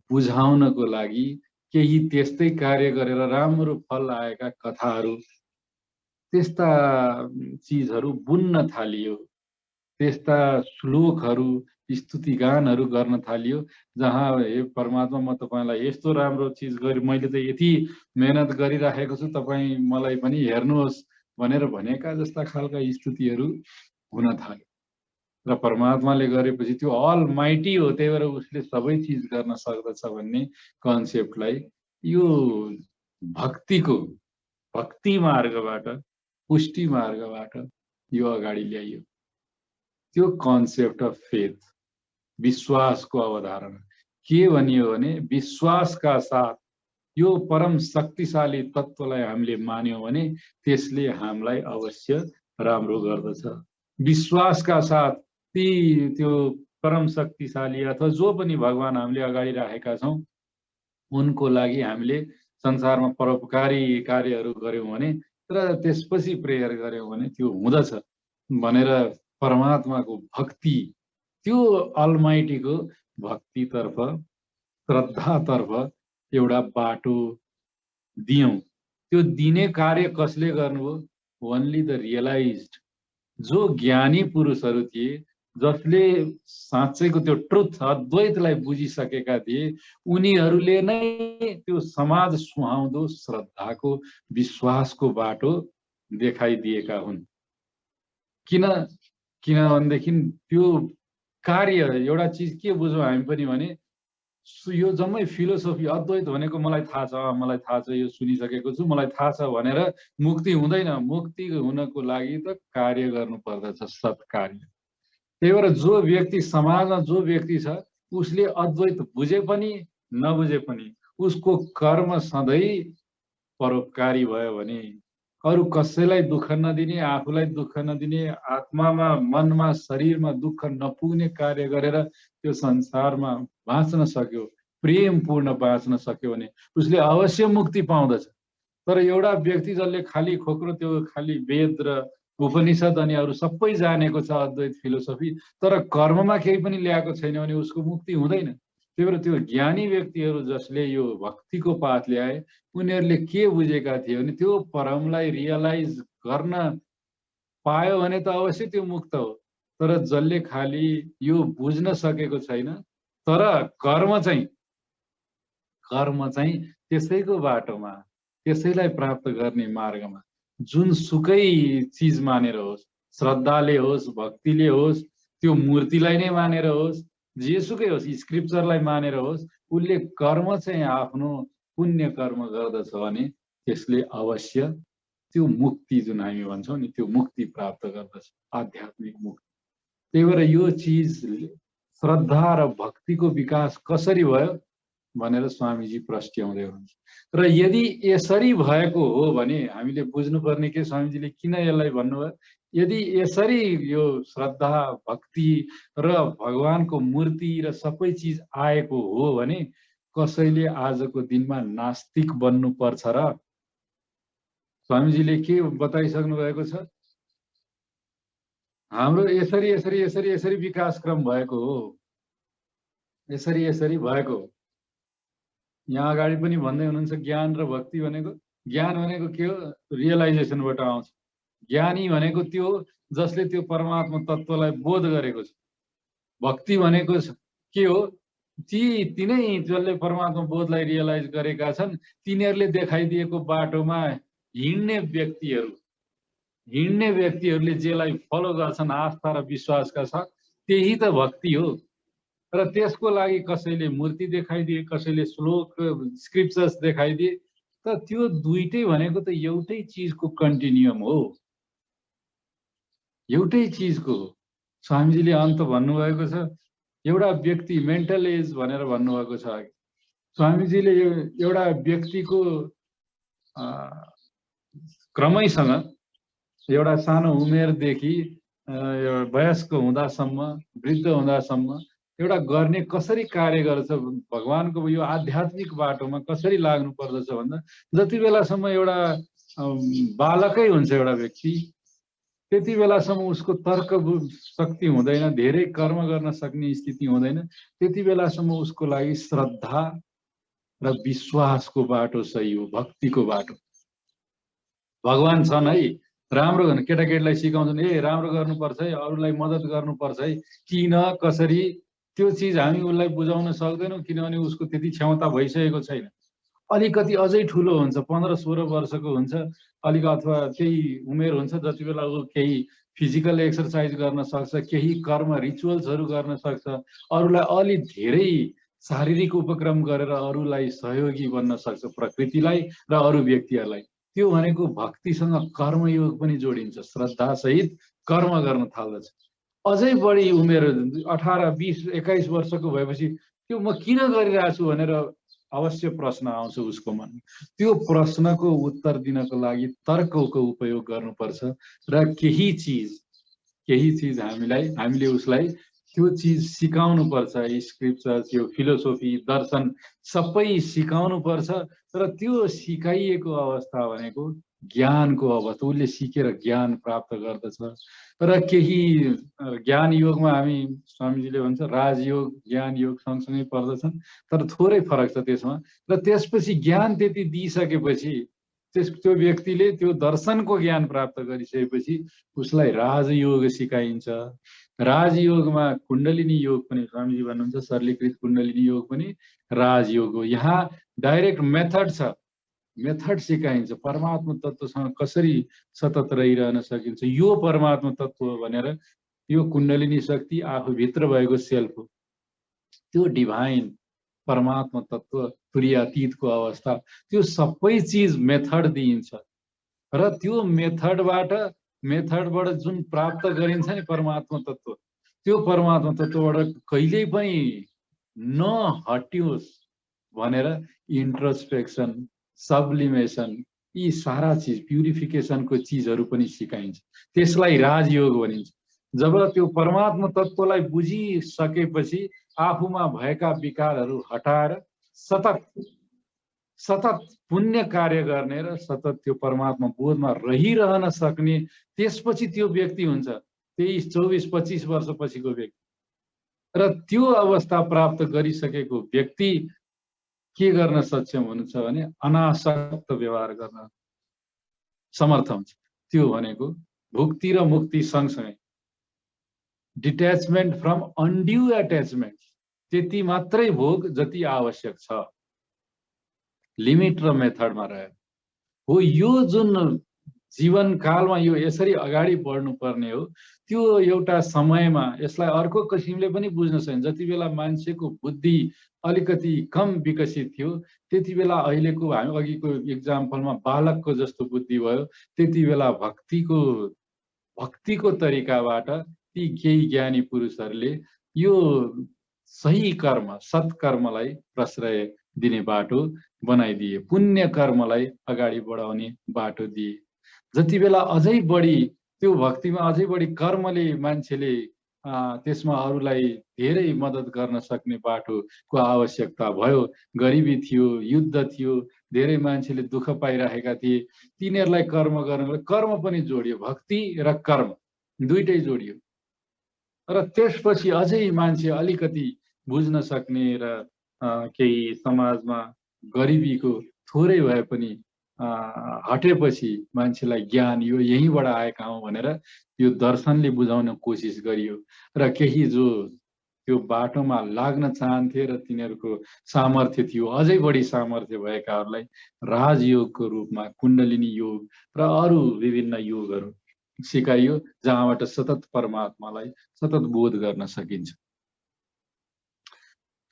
बुझाउनको लागि केही त्यस्तै कार्य गरेर राम्रो फल आएका कथाहरू त्यस्ता चिजहरू बुन्न थालियो, त्यस्ता श्लोकहरू स्तुतिगानहरू गर्न थालियो जहाँ हे परमात्मा म तपाईलाई यस्तो राम्रो चिज गरी मैले त यति मेहनत गरिराखेको छु, तपाईँ मलाई पनि हेर्नुहोस् भनेर भनेका जस्ता खालका स्तुतिहरू हुन थाल्यो। र परमात्माले गरेपछि त्यो अल माइटी हो, त्यही भएर उसले सबै चिज गर्न सक्दछ भन्ने कन्सेप्टलाई यो भक्ति मार्गबाट पुष्टि मार्गबाट यो अगाडि ल्याइयो। त्यो कन्सेप्ट अफ फेथ, विश्वासको अवधारणा के भनियो भने विश्वासका साथ यो परम शक्तिशाली तत्त्वलाई हामीले मान्यौं भने त्यसले हामीलाई अवश्य राम्रो गर्दछ। विश्वासका साथ त्यो परम शक्तिशाली अथवा जो पनि भगवान हामीले अगाडि राखेका छौं उनको लागि हामीले संसारमा परोपकारी कार्यहरू गर्यौं भने र त्यसपछि प्रेयर गर्यौं भने त्यो हुँदछ भनेर परमात्माको भक्ति, त्यो अलमाइटीको भक्तितर्फ श्रद्धातर्फ एउटा बाटो दियौं। त्यो दिने कार्य कसले गर्नुभयो? ओन्ली द रियलाइज्ड, जो ज्ञानी पुरुषहरू थिए, जसले साँच्चैको त्यो ट्रुथ अद्वैतलाई बुझिसकेका थिए, उनीहरूले नै त्यो समाज सुहाउँदो श्रद्धाको विश्वासको बाटो देखाइदिएका हुन्। किनभनेदेखि त्यो कार्य एउटा चिज के बुझौँ हामी पनि भने यो जम्मै फिलोसोफी अद्वैत भनेको मलाई थाहा छ, यो सुनिसकेको छु, मलाई थाहा छ भनेर मुक्ति हुँदैन। मुक्ति हुनको लागि त कार्य गर्नु पर्दछ, सत्कार्य। त्यही भएर जो व्यक्ति समाजमा जो व्यक्ति छ उसले अद्वैत बुझे पनि नबुझे पनि उसको कर्म सधैँ परोपकारी भयो भने, अरू कसैलाई दुःख नदिने, आफूलाई दुःख नदिने, आत्मामा मनमा शरीरमा दुःख नपुग्ने कार्य गरेर त्यो संसारमा बाँच्न सक्यो, प्रेमपूर्ण बाँच्न सक्यो भने उसले अवश्य मुक्ति पाउँदछ। तर एउटा व्यक्ति जसले खाली खोक्रो त्यो खाली वेद र उपनिषद अनि अरू सबै जानेको छ अद्वैत फिलोसोफी, तर कर्ममा केही पनि ल्याएको छैन भने उसको मुक्ति हुँदैन। त्यही भएर त्यो ज्ञानी व्यक्तिहरू जसले यो भक्तिको पाथ ल्याए उनीहरूले के बुझेका थिए भने त्यो परमलाई रियलाइज गर्न पायो भने त अवश्य त्यो मुक्त हो। तर जसले खाली यो बुझ्न सकेको छैन तर कर्म चाहिँ त्यसैको बाटोमा, त्यसैलाई प्राप्त गर्ने मार्गमा जुनसुकै चिज मानेर होस्, श्रद्धाले होस्, भक्तिले होस्, त्यो मूर्तिलाई नै मानेर होस्, जेसुकै होस्, स्क्रिप्चरलाई मानेर होस्, उसले कर्म चाहिँ आफ्नो पुण्य कर्म गर्दछ भने त्यसले अवश्य त्यो मुक्ति जुन हामी भन्छौँ नि त्यो मुक्ति प्राप्त गर्दछ, आध्यात्मिक मुक्ति। त्यही भएर यो चिज श्रद्धा र भक्तिको विकास कसरी भयो भनेर स्वामीजी प्रश्ट्याउँदै हुनुहुन्छ। र यदि यसरी भएको हो भने हामीले बुझ्नुपर्ने के, स्वामीजीले किन यसलाई भन्नुभयो, यदि यसरी यो श्रद्धा भक्ति र भगवानको मूर्ति र सबै चिज आएको हो भने कसैले आजको दिनमा नास्तिक बन्नु पर्छ र? स्वामीजीले के बताइसक्नु भएको छ? हाम्रो यसरी विकासक्रम भएको हो, यसरी भएको। यहाँ अगाडि पनि भन्दै हुनुहुन्छ ज्ञान र भक्ति भनेको ज्ञान भनेको के हो? रियलाइजेसनबाट आउँछ। ज्ञानी भनेको त्यो जसले त्यो परमात्मा तत्त्वलाई बोध गरेको छ। भक्ति भनेको के हो? तिनै जसले परमात्मा बोधलाई रियलाइज गरेका छन् तिनीहरूले देखाइदिएको बाटोमा हिँड्ने व्यक्तिहरूले जेलाई फलो गर्छन् आस्था र विश्वासका साथ, त्यही त भक्ति हो। र त्यसको लागि कसैले मूर्ति देखाइदिए, कसैले श्लोक स्क्रिप्चर्स देखाइदिए, त त्यो दुईटै भनेको त एउटै चिजको कन्टिन्युम हो, एउटै चिजको हो। स्वामीजीले अन्त भन्नुभएको छ, एउटा व्यक्ति मेन्टल एज भनेर भन्नुभएको छ। स्वामीजीले एउटा व्यक्तिको क्रमैसँग एउटा सानो उमेरदेखि वयस्क हुँदासम्म, वृद्ध हुँदासम्म एउटा गर्ने कसरी कार्य गर्छ, भगवानको यो आध्यात्मिक बाटोमा कसरी लाग्नु पर्दछ भन्दा जति बेलासम्म एउटा बालकै हुन्छ एउटा व्यक्ति, त्यति बेलासम्म उसको तर्क शक्ति हुँदैन, धेरै कर्म गर्न सक्ने स्थिति हुँदैन, त्यति बेलासम्म उसको लागि श्रद्धा र विश्वासको बाटो सही हो, भक्तिको बाटो। भगवान छन् है, राम्रो गर्नु, केटाकेटीलाई सिकाउँछन्, राम्रो गर्नुपर्छ है, अरूलाई मद्दत गर्नुपर्छ है, किन कसरी, त्यो चिज हामी उसलाई बुझाउन सक्दैनौँ किनभने उसको त्यति क्षमता भइसकेको छैन। अलिकति अझै ठुलो हुन्छ, 15-16 वर्षको हुन्छ, अथवा त्यही उमेर हुन्छ जति बेला ऊ केही फिजिकल एक्सर्साइज गर्न सक्छ, केही कर्म रिचुअल्सहरू गर्न सक्छ, अरूलाई अलि धेरै शारीरिक उपक्रम गरेर अरूलाई सहयोगी बन्न सक्छ, प्रकृतिलाई र अरू व्यक्तिहरूलाई। त्यो भनेको भक्तिसँग कर्मयोग पनि जोडिन्छ, श्रद्धा सहित कर्म गर्न थाल्दछ। अझै बढी उमेर 18, 20, 21 वर्षको भएपछि त्यो म किन गरिरहेको छु भनेर अवश्य प्रश्न आउँछ उसको मनमा। त्यो प्रश्नको उत्तर दिनको लागि तर्कको उपयोग गर्नुपर्छ र केही चिज हामीले उसलाई त्यो चिज सिकाउनु पर्छ। स्क्रिप्चर्स, यो फिलोसोफी, दर्शन सबै सिकाउनु पर्छ र त्यो सिकाइएको अवस्था भनेको ज्ञानको अवस्था, उसले सिकेर ज्ञान प्राप्त गर्दछ। र केही ज्ञान योगमा हामी स्वामीजीले भन्छ राजयोग ज्ञान योग सँगसँगै पर्दछन्, तर थोरै फरक छ त्यसमा। र त्यसपछि ज्ञान त्यति दिइसकेपछि त्यो व्यक्तिले त्यो दर्शनको ज्ञान प्राप्त गरिसकेपछि उसलाई राजयोग सिकाइन्छ। राजयोगमा कुण्डलिनी योग पनि स्वामीजी भन्नुहुन्छ, सरलीकृत कुण्डलिनी योग पनि राजयोग हो। यहाँ डाइरेक्ट मेथड छ, मेथड सिकाइन्छ, परमात्मा तत्त्वसँग कसरी सतत रहिरहन सकिन्छ। यो परमात्मा तत्त्व हो भनेर, यो कुण्डलिनी शक्ति आफूभित्र भएको सेल्फ हो, त्यो डिभाइन परमात्मा तत्त्व, तुर्यातीतको अवस्था, त्यो सबै चिज मेथड दिइन्छ। र त्यो मेथडबाट जुन प्राप्त गरिन्छ नि परमात्मा तत्त्व, त्यो परमात्मा तत्त्वबाट कहिल्यै पनि नहट्योस् भनेर इन्ट्रोस्पेक्सन, सब्लिमेसन, यी सारा चिज, प्युरिफिकेसनको चिजहरू पनि सिकाइन्छ। त्यसलाई राजयोग भनिन्छ। जब त्यो परमात्मा तत्त्वलाई बुझिसकेपछि आफूमा भएका विकारहरू हटाएर सतत पुण्य कार्य गर्ने र सतत त्यो परमात्मा बोधमा रहिरहन सक्ने, त्यसपछि त्यो व्यक्ति हुन्छ 23, 24, 25 वर्षपछिको व्यक्ति। र त्यो अवस्था प्राप्त गरिसकेको व्यक्ति के गर्न सक्षम हुनुहुन्छ भने अनासक्त व्यवहार गर्न समर्थ हुन्छ। त्यो भनेको भुक्ति र मुक्ति सँगसँगै डिट्याचमेन्ट फ्रम अनड्यू एट्याचमेन्ट, त्यति मात्रै भोग जति आवश्यक छ, लिमिट र मेथडमा रहेर हो। यो जुन जीवन कालमा यो यसरी अगाडि बढ्नु पर्ने हो, त्यो एउटा समयमा यसलाई अर्को किसिमले पनि बुझ्न सकिन्छ। जति बेला मान्छेको बुद्धि अलिकति कम विकसित थियो, त्यति बेला अहिलेको हामी अघिको इक्जाम्पलमा बालकको जस्तो बुद्धि भयो, त्यति बेला भक्तिको तरिकाबाट ती केही ज्ञानी पुरुषहरूले यो सही कर्म, सत्कर्मलाई प्रश्रय दिने बाटो बनाइदिए, पुण्य कर्मलाई अगाडि बढाउने बाटो दिए। जति बेला अझै बढी त्यो भक्तिमा अझै बढी कर्मले मान्छेले त्यसमा अरूलाई धेरै मद्दत गर्न सक्ने बाटोको आवश्यकता भयो। गरिबी थियो, युद्ध थियो, धेरै मान्छेले दुःख पाइरहेका थिए, तिनीहरूलाई कर्म गर्नलाई कर्म पनि जोडियो, भक्ति र कर्म दुईटै जोडियो। र त्यसपछि अझै मान्छे अलिकति बुझ्न सक्ने र केही समाजमा गरिबीको थोरै भए पनि हटेपछि मान्छेलाई ज्ञान यो यहीँबाट आएका हौँ भनेर यो दर्शनले बुझाउन कोसिस गरियो र केही जो त्यो बाटोमा लाग्न चाहन्थे र तिनीहरूको सामर्थ्य थियो अझै बढी सामर्थ्य भएकाहरूलाई राजयोगको रूपमा कुण्डलिनी योग र अरू विभिन्न योगहरू सिकाइयो जहाँबाट सतत परमात्मालाई सतत बोध गर्न सकिन्छ।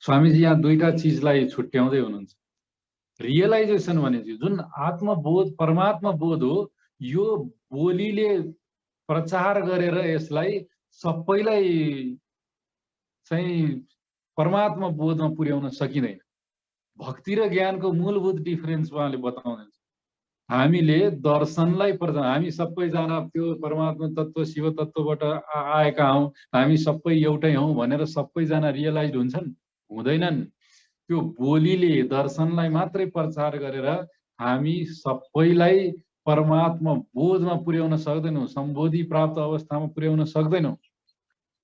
स्वामीजी यहाँ दुईटा चिजलाई छुट्याउँदै हुनुहुन्छ। रियलाइजेसन भनेपछि जुन आत्मबोध परमात्मा बोध हो यो बोलीले प्रचार गरेर यसलाई सबैलाई चाहिँ परमात्मा बोधमा पुर्याउन सकिँदैन। भक्ति र ज्ञानको मूलभूत डिफरेन्स उहाँले बताउनुहुन्छ। हामीले दर्शनलाई हामी सबैजना त्यो परमात्मा तत्त्व शिव तत्त्वबाट आएका हौँ, हामी सबै एउटै हौँ भनेर सबैजना रियलाइज हुन्छन्? हुँदैनन्। त्यो बोलीले दर्शनलाई मात्रै प्रचार गरेर हामी सबैलाई परमात्मा बोधमा पुर्याउन सक्दैनौँ, सम्बोधि प्राप्त अवस्थामा पुर्याउन सक्दैनौँ।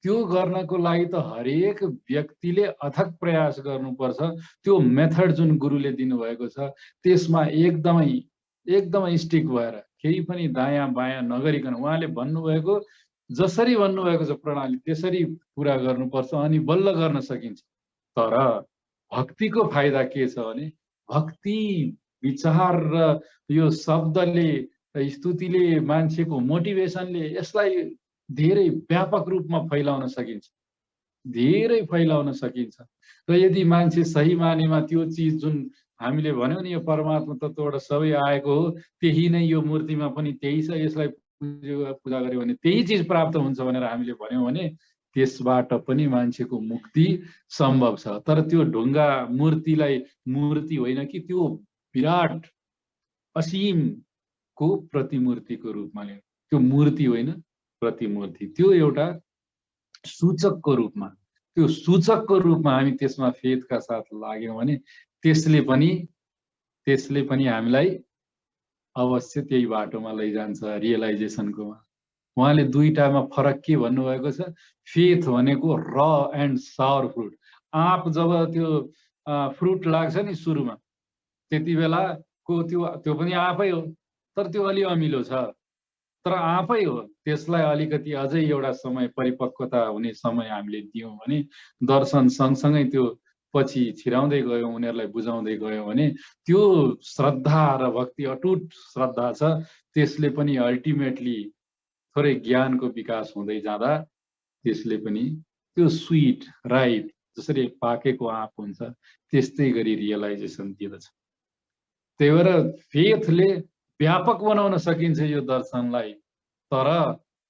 त्यो गर्नको लागि त हरेक व्यक्तिले अथक प्रयास गर्नुपर्छ। त्यो मेथड जुन गुरुले दिनुभएको छ त्यसमा एकदमै स्टिक भएर केही पनि दायाँ बायाँ नगरिकन उहाँले भन्नुभएको जसरी भन्नुभएको छ प्रणाली त्यसरी पुरा गर्नुपर्छ अनि बल्ल गर्न सकिन्छ। तर भक्तिको फाइदा के छ भने भक्ति विचार र यो शब्दले स्तुतिले मान्छेको मोटिभेसनले यसलाई धेरै व्यापक रूपमा फैलाउन सकिन्छ, धेरै फैलाउन सकिन्छ। र यदि मान्छे सही मानेमा त्यो चिज जुन हामीले भन्यौँ नि यो परमात्मा तत्त्वबाट सबै आएको हो त्यही नै यो मूर्तिमा पनि त्यही छ, यसलाई पूजा गर्यो भने त्यही चिज प्राप्त हुन्छ भनेर हामीले भन्यौँ भने त्यसबाट पनि मान्छेको मुक्ति सम्भव छ। तर त्यो ढुङ्गा मूर्तिलाई मूर्ति होइन कि त्यो विराट असीमको प्रतिमूर्तिको रूपमा लिनु, त्यो मूर्ति होइन प्रतिमूर्ति, त्यो एउटा सूचकको रूपमा, त्यो सूचकको रूपमा हामी त्यसमा फेदका साथ लाग्यौँ भने त्यसले पनि हामीलाई अवश्य त्यही बाटोमा लैजान्छ रियलाइजेसनकोमा। उहाँले दुईटामा फरक के भन्नुभएको छ? फेथ भनेको र एन्ड सावर फ्रुट। आँप जब त्यो फ्रुट लाग्छ नि सुरुमा त्यति बेलाको त्यो पनि आँपै हो तर त्यो अलि अमिलो छ, तर आँपै हो। त्यसलाई अलिकति अझै एउटा समय परिपक्वता हुने समय हामीले दियौँ भने दर्शन सँगसँगै त्यो पछि छिराउँदै गयौँ, उनीहरूलाई बुझाउँदै गयौँ भने त्यो श्रद्धा र भक्ति अटुट श्रद्धा छ त्यसले पनि अल्टिमेटली थोरै ज्ञानको विकास हुँदै जाँदा त्यसले पनि त्यो स्विट राइट जसरी पाकेको आँप हुन्छ त्यस्तै गरी रियलाइजेसन दिँदछ। त्यही भएर फेथले व्यापक बनाउन सकिन्छ यो दर्शनलाई, तर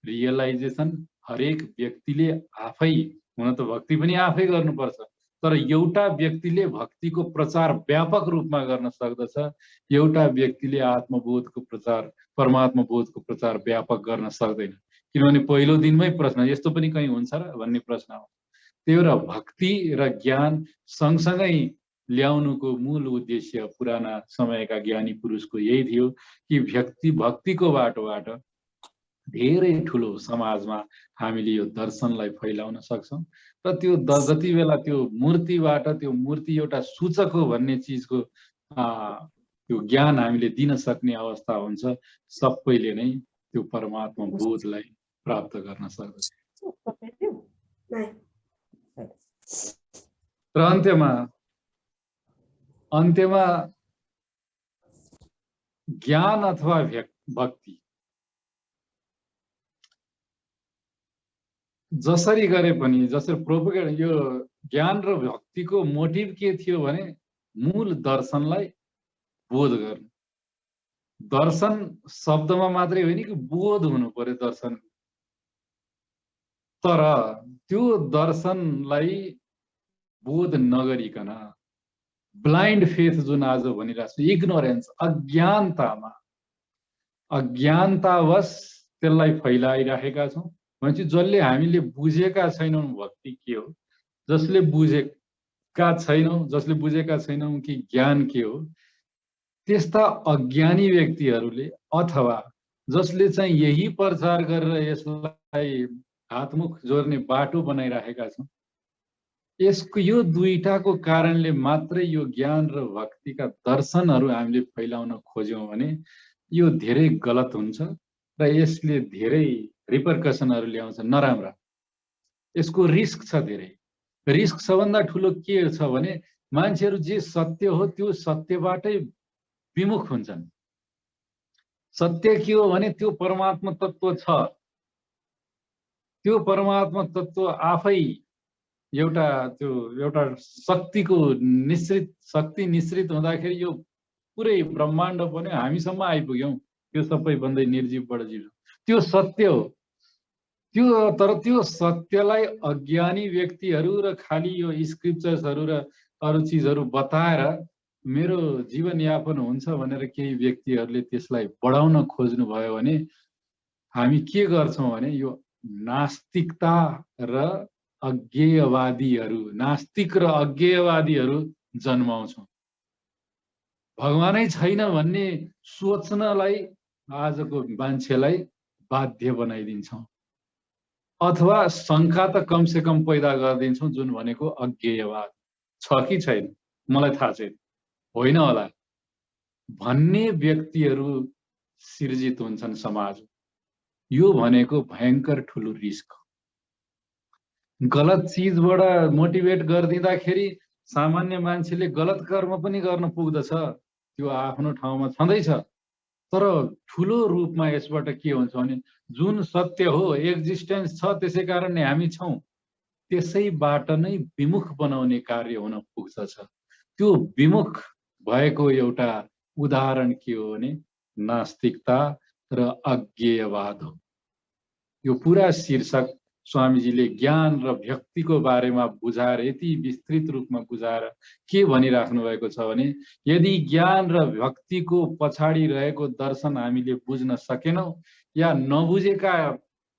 रियलाइजेसन हरेक व्यक्तिले आफै, हुन त भक्ति पनि आफै गर्नुपर्छ, तर एउटा व्यक्तिले भक्तिको प्रचार व्यापक रूपमा गर्न सक्दछ, एउटा व्यक्तिले आत्मबोधको प्रचार परमात्मा बोधको प्रचार व्यापक गर्न सक्दैन। किनभने पहिलो दिनमै प्रश्न यस्तो पनि कहीँ हुन्छ र भन्ने प्रश्न आउँछ। त्यही भएर भक्ति र ज्ञान सँगसँगै ल्याउनुको मूल उद्देश्य पुराना समयका ज्ञानी पुरुषको यही थियो कि भक्तिको बाटोबाट धेरै ठुलो समाजमा हामीले यो दर्शनलाई फैलाउन सक्छौँ र त्यो जति बेला त्यो मूर्तिबाट त्यो मूर्ति एउटा सूचक हो भन्ने चिजको त्यो ज्ञान हामीले दिन सक्ने अवस्था हुन्छ, सबैले नै त्यो परमात्मा बोधलाई प्राप्त गर्न सक्दछ। र अन्त्यमा ज्ञान अथवा भक्ति जसरी गरे पनि, जसरी प्रोपोगेट यो ज्ञान र भक्तिको मोटिभ के थियो भने मूल दर्शनलाई बोध गर्नु। दर्शन शब्दमा मात्रै होइन कि बोध हुनु पर्यो दर्शन। तर त्यो दर्शनलाई बोध नगरिकन ब्लाइन्ड फेथ जुन आज भनिरहेको छु, इग्नोरेन्स, अज्ञानतावश त्यसलाई फैलाइराखेका छौँ। भनेपछि जसले हामीले बुझेका छैनौँ भक्ति के हो, जसले बुझेका छैनौँ कि ज्ञान के हो, त्यस्ता अज्ञानी व्यक्तिहरूले अथवा जसले चाहिँ यही प्रचार गरेर यसलाई हातमुख जोड्ने बाटो बनाइराखेका छौँ यसको यो दुईटाको कारणले मात्रै यो ज्ञान र भक्तिका दर्शनहरू हामीले फैलाउन खोज्यौं भने यो धेरै गलत हुन्छ र यसले धेरै रिपरकसनहरू ल्याउँछ नराम्रा। यसको रिस्क छ धेरै। रिस्क सबभन्दा ठुलो के छ भने मान्छेहरू जे सत्य हो त्यो सत्यबाटै विमुख हुन्छन्। सत्य के हो भने त्यो परमात्मा तत्त्व छ। त्यो परमात्मा तत्त्व आफै एउटा शक्तिको शक्ति निश्रित हुँदाखेरि यो पुरै ब्रह्माण्ड पनि हामीसम्म आइपुग्यौं। त्यो सबै बन्दै निर्जीवबाट जीव त्यो सत्य हो। तर त्यो सत्यलाई अज्ञानी व्यक्तिहरू र खाली यो स्क्रिप्चर्सहरू र अरू चिजहरू बताएर मेरो जीवनयापन हुन्छ भनेर केही व्यक्तिहरूले त्यसलाई बढाउन खोज्नु भयो भने हामी के गर्छौं भने यो नास्तिकता र अज्ञेयवादीहरू, नास्तिक र अज्ञेयवादीहरू जन्माउँछौं। भगवानै छैन भन्ने सोच्नलाई आजको मान्छेलाई बाध्य बनाइदिन्छौं, अथवा शंका त कमसे कम पैदा गरिदिन्छौं, जुन भनेको अज्ञेयवाद छ कि छैन मलाई थाहा छैन, होइन होला भन्ने व्यक्तिहरू सिर्जित हुन्छन् समाज। यो भनेको भयंकर ठुलो रिस्क। गलत चिजबाट मोटिभेट गरिदिँदाखेरि सामान्य मान्छेले गलत कर्म पनि गर्न पुग्दछ, त्यो आफ्नो ठाउँमा छँदैछ। तर ठुलो रूपमा यसबाट के हुन्छ भने जुन सत्य हो, एक्जिस्टेन्स छ, त्यसै कारणले हामी छौं, त्यसैबाट नै विमुख बनाउने कार्य हुन पुग्दछ। त्यो विमुख भएको एउटा उदाहरण के हो भने नास्तिकता र अज्ञेयवाद हो। यो पुरा शीर्षक स्वामीजीले ज्ञान र भक्तिको बारेमा बुझाएर यति विस्तृत रूपमा बुझाएर के भनिराख्नु भएको छ भने यदि ज्ञान र भक्तिको पछाडि रहेको दर्शन हामीले बुझ्न सकेनौं या नबुझेका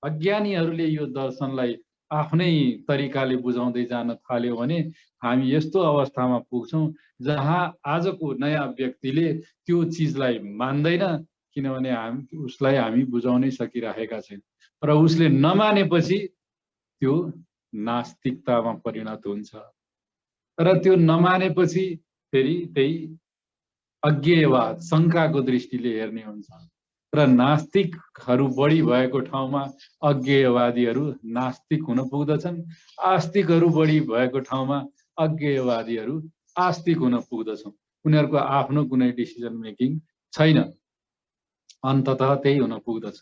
अज्ञानीहरूले यो दर्शनलाई आफ्नै तरिकाले बुझाउँदै जान थाल्यो भने हामी यस्तो अवस्थामा पुग्छौं जहाँ आजको नयाँ व्यक्तिले त्यो चिजलाई मान्दैन, किनभने उसलाई हामी बुझाउनै सकिरहेका छैनौं। र उसले नमानेपछि त्यो नास्तिकतामा परिणत हुन्छ र त्यो नमानेपछि फेरि त्यही अज्ञेयवाद शंकाको दृष्टिले हेर्ने हुन्छ र नास्तिकहरू बढी भएको ठाउँमा अज्ञेयवादीहरू नास्तिक हुन पुग्दछन्, आस्तिकहरू बढी भएको ठाउँमा अज्ञेयवादीहरू आस्तिक हुन पुग्दछन्। उनीहरूको आफ्नो कुनै डिसिजन मेकिङ छैन, अन्ततः त्यही हुन पुग्दछ।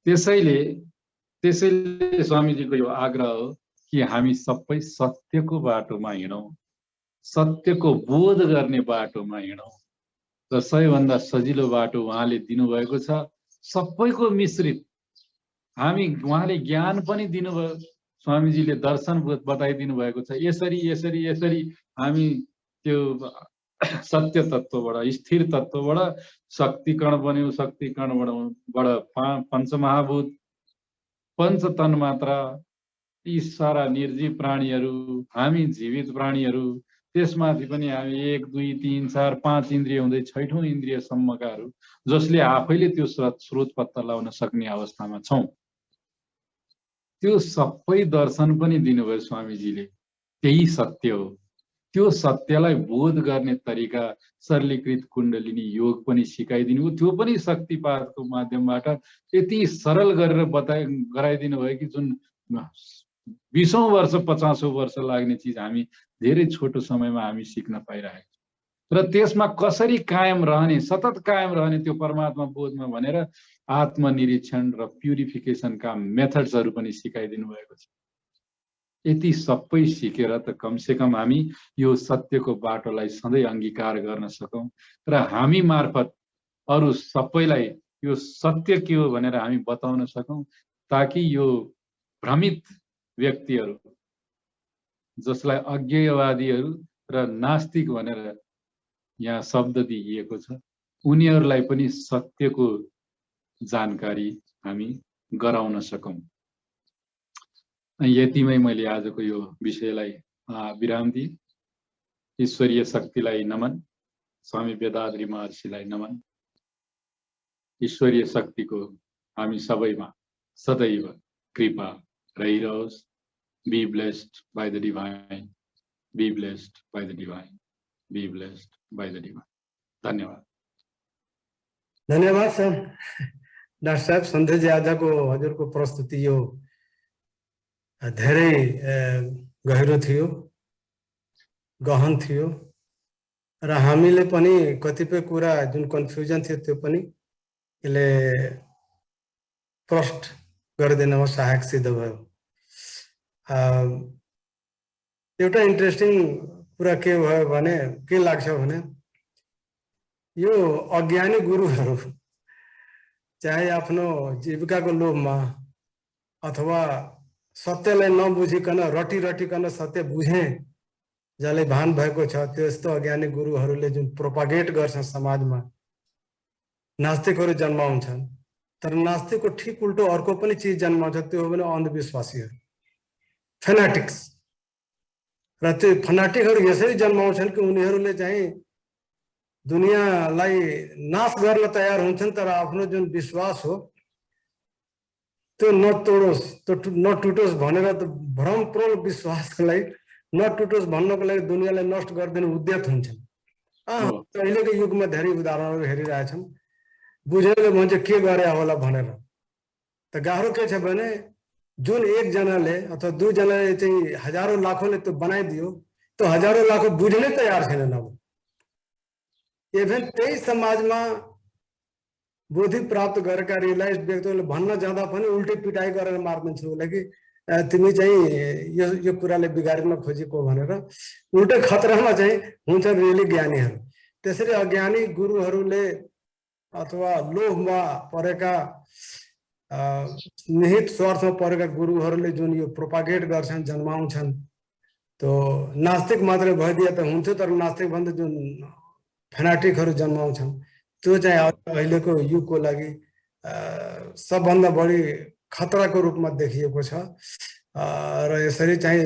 त्यसैले स्वामीजीको यो आग्रह हो कि हामी सबै सत्यको बाटोमा हिँडौं, सत्यको बोध गर्ने बाटोमा हिँडौं र सबैभन्दा सजिलो बाटो उहाँले दिनुभएको छ सबैको मिश्रित। उहाँले ज्ञान पनि दिनुभयो, स्वामीजीले दर्शन बताइदिनु भएको छ। यसरी यसरी यसरी हामी त्यो सत्य तत्त्वबाट, स्थिर तत्त्वबाट शक्तिकण बन्यौं, शक्तिकणबाट पञ्चमहाभूत, पञ्चतन मात्रा, यी सारा निर्जीव प्राणीहरू, हामी जीवित प्राणीहरू, त्यसमाथि पनि हामी 1 2 3 4 5 इन्द्रिय हुँदै 6औं इन्द्रियसम्मकाहरू जसले आफैले त्यो स्रोत पत्ता लगाउन सक्ने अवस्थामा छौं। त्यो सबै दर्शन पनि दिनुभयो स्वामीजीले, त्यही सत्य हो। त्यो सत्यलाई बोध गर्ने तरिका सरलीकृत कुण्डलिनी योग पनि सिकाइदिनु, त्यो पनि शक्तिपातको माध्यमबाट यति सरल गरेर गराइदिनु भयो कि जुन 20औं वर्ष 50औं वर्ष लाग्ने चिज हामी धेरै छोटो समयमा हामी सिक्न पाइरहेका छौं। र त्यसमा कसरी कायम रहने, सतत कायम रहने त्यो परमात्मा बोधमा भनेर आत्मनिरीक्षण र प्युरिफिकेसनका मेथड्सहरू पनि सिकाइदिनु भएको छ। यति सबै सिकेर त कमसे कम हामी यो सत्यको बाटोलाई सधैँ अंगीकार गर्न सकौं र हामी मार्फत अरू सबैलाई यो सत्य के हो भनेर हामी बताउन सकौं, ताकि यो भ्रमित व्यक्तिहरू जसलाई अज्ञेयवादीहरू र नास्तिक भनेर यहाँ शब्द दिइएको छ, उनीहरूलाई पनि सत्यको जानकारी हामी गराउन सकौं। यतिमै मैले आजको यो विषयलाई विराम दिए। ईश्वरीय शक्तिलाई नमन, स्वामी वेदाद्री महर्षिलाई नमन। ईश्वरीय शक्तिको हामी सबैमा सदैव कृपा रहिरहोस्। Be blessed by the divine. Be blessed by the divine. Be blessed by the divine. धन्यवाद. धन्यवाद सर. डाक्टर साहब सन्देश जी आजको हजुरको प्रस्तुति यो धेरै गहिरो थियो, गहन थियो र हामीले पनि कतिपय कुरा जुन कन्फ्युजन थियो त्यो पनि यसले प्रष्ट गरिदिनमा सहायक सिद्ध भयो. एउटा इन्ट्रेस्टिङ कुरा के भयो भने के लाग्छ भने यो अज्ञानी गुरुहरू चाहे आफ्नो जीविकाको लोभमा अथवा सत्यलाई नबुझिकन रटिकन सत्य बुझे जसले भान भएको छ त्यस्तो अज्ञानी गुरुहरूले जुन प्रोपागेट गर्छन् समाजमा नास्तिकहरू जन्माउँछन्. तर नास्तिकको ठिक उल्टो अर्को पनि चीज जन्माउँछ, त्यो हो भने अन्धविश्वासीहरू, फेनाटिक्स. र त्यो फनाटिकहरू यसरी जन्माउँछन् कि उनीहरूले चाहिँ दुनियाँलाई नाश गर्न तयार हुन्छन् तर आफ्नो जुन विश्वास हो त्यो नतोडोस्, नटुटोस् भनेर त भ्रमपूर्ण विश्वासलाई नटुटोस् भन्नको लागि दुनियाँलाई नष्ट गरिदिने उद्यत हुन्छन्. अहिलेको युगमा धेरै उदाहरणहरू हेरिरहेछौँ. बुझेर भन्छ के गरे होला भनेर. त गाह्रो के छ भने जुन एकजनाले अथवा दुईजनाले चाहिँ हजारौं लाखौंले त्यो बनाइदियो, त्यो हजारौं लाखौं बुझ्नै तयार छैनन्. अब इभन त्यही समाजमा बुद्धि प्राप्त गरेका रियलाइज व्यक्तिहरूले भन्न जाँदा पनि उल्टै पिटाई गरेर मार्दिन्छ उसलाई कि तिमी चाहिँ यो कुराले बिगार्न खोजेको भनेर उल्टै खतरामा चाहिँ हुन्छन् रियली ज्ञानीहरू. त्यसरी अज्ञानी गुरुहरूले अथवा लोभमा परेका निहित स्वार्थमा परेका गुरुहरूले जुन यो प्रोपागेट गर्छन्, जन्माउँछन्, त्यो नास्तिक मात्रै भइदिए त हुन्थ्यो. तर नास्तिक भन्दा जुन फेनाटिकहरू जन्माउँछन् त्यो चाहिँ अहिलेको युगको लागि सबभन्दा बढी खतराको रूपमा देखिएको छ. र यसरी चाहिँ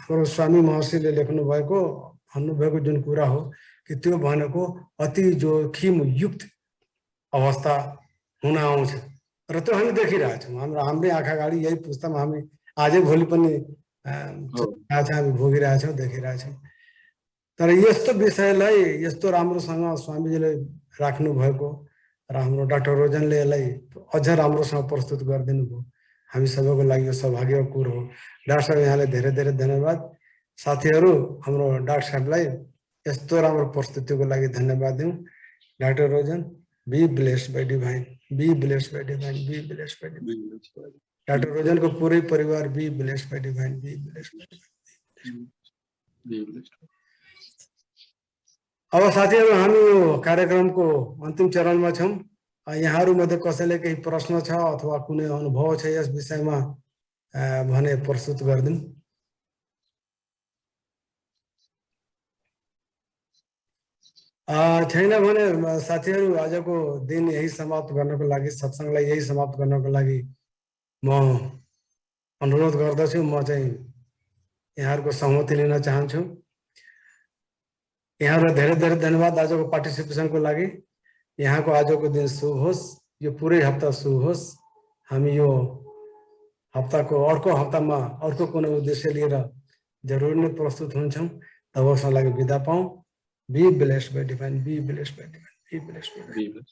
हाम्रो स्वामी महर्षिले लेख्नु भन्नुभएको जुन कुरा हो कि त्यो भनेको अति जोखिम युक्त अवस्था हुन आउँछ र त्यो हामी देखिरहेछौँ. हाम्रै आँखा अगाडि यही पुस्तामा हामी आजै भोलि पनि हामी भोगिरहेछौँ, देखिरहेछौँ. तर यस्तो विषयलाई यस्तो राम्रोसँग स्वामीजीले राख्नु भएको र हाम्रो डाक्टर रोजनले यसलाई अझ राम्रोसँग प्रस्तुत गरिदिनु भयो. हामी सबैको लागि यो सौभाग्यको कुरो हो. डाक्टर साहब यहाँलाई धेरै धेरै धन्यवाद. साथीहरू हाम्रो डाक्टर साहबलाई यस्तो राम्रो प्रस्तुतिको लागि धन्यवाद दिउँ. Doctor Rosen, be blessed by divine, be blessed by divine, be blessed by divine. Doctor रोजनको पुरै परिवार be blessed by divine, be blessed by divine. अब साथीहरू हामी यो कार्यक्रमको अन्तिम चरणमा छौँ. यहाँहरू मध्ये कसैले केही प्रश्न छ अथवा कुनै अनुभव छ यस विषयमा भने प्रस्तुत गरिदिनु. छैन भने साथीहरू आजको दिन यही समाप्त गर्नको लागि, सत्सङ्गलाई यही समाप्त गर्नको लागि म अनुरोध गर्दछु. म चाहिँ यहाँहरूको सहमति लिन चाहन्छु. यहाँहरूलाई धेरै धेरै धन्यवाद आजको पार्टिसिपेसनको लागि. यहाँको आजको दिन शुभ होस्, यो पुरै हप्ता शुभ होस्. हामी यो हप्ताको अर्को हप्तामा अर्को कुनै उद्देश्य लिएर जरुर नै प्रस्तुत हुन्छौँ. तबसम्मको लागि बिदा पाऊँ. Be blessed by divine, be blessed by divine, be blessed by divine.